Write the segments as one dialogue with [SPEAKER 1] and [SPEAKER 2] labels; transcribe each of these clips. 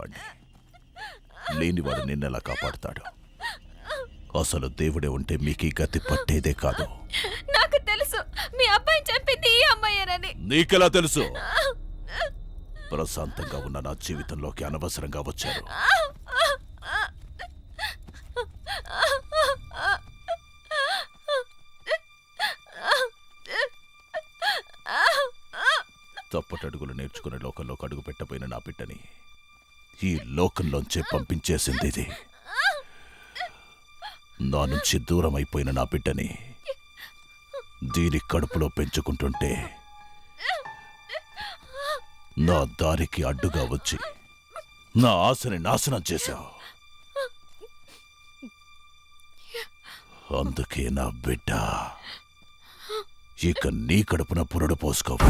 [SPEAKER 1] ఉన్నవాడిని. లేనివాడు నిన్నెలా కాపాడుతాడు? అసలు దేవుడే ఉంటే మీకు ఈ గతి పట్టేదే కాదు.
[SPEAKER 2] నాకు తెలుసు మీ అబ్బాయిని చంపింది ఈ అమ్మాయేనని.
[SPEAKER 1] నీకెలా తెలుసు? ప్రశాంతంగా ఉన్న నా జీవితంలోకి అనవసరంగా వచ్చారు. తప్పటడుగులు నేర్చుకునే లోకంలోకి అడుగు పెట్టబోయిన నా బిడ్డని ఈ లోకంలోంచే పంపించేసింది ఇది. నా నుంచి దూరం అయిపోయిన నా బిడ్డని దీని కడుపులో పెంచుకుంటుంటే నా దారికి అడ్డుగా వచ్చి నా ఆశని నాశనం చేశావు. అందుకే నా బిడ్డ ఇక నీ కడుపున పురుడు పోసుకోవు.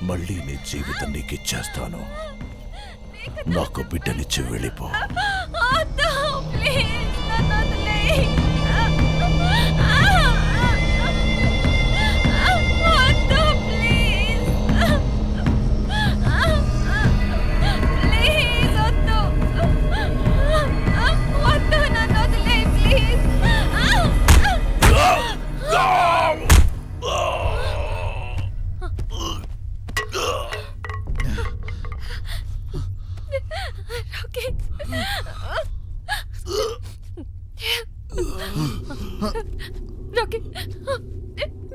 [SPEAKER 1] మళ్ళీ నీ జీవితం నీకు ఇచ్చేస్తాను. నాకు బిడ్డనిచ్చి వెళ్ళిపో.
[SPEAKER 2] Rocky,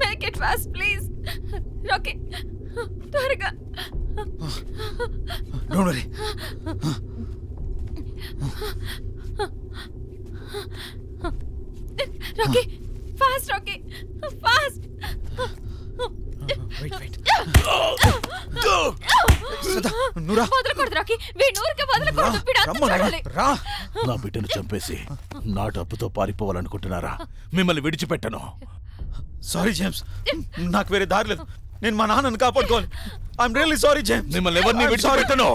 [SPEAKER 2] make it fast, please. Rocky, త్వరగా.
[SPEAKER 3] Don't worry.
[SPEAKER 2] Rocky, fast, Rocky, fast.
[SPEAKER 3] Wait. నూరా,
[SPEAKER 2] వదలకూడదు రాకీ. వీడి ఊరికే వదలకూడదు. వీడు అంతా చూడాలి.
[SPEAKER 1] నా బిడ్డను చంపేసి నా డబ్బుతో పారిపోవాలనుకుంటున్నారా? మిమ్మల్ని విడిచిపెట్టను.
[SPEAKER 3] సారీ జేమ్స్, నాకు వేరే దారి లేదు. నేను మా నాన్నను కాపాడుకోవాలి. I'm really sorry James.
[SPEAKER 1] మిమ్మల్ని ఎవరిని విడిచిపెట్టను.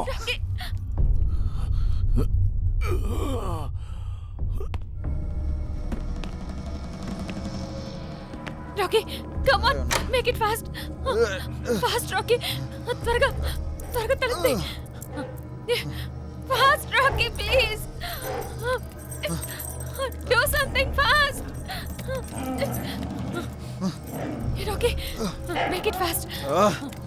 [SPEAKER 2] Rocky, come on, make it fast. Fast Rocky, త్వరగా త్వరగా తలుపుతీ. Fast Rocky, please do something fast. Rocky, make it fast.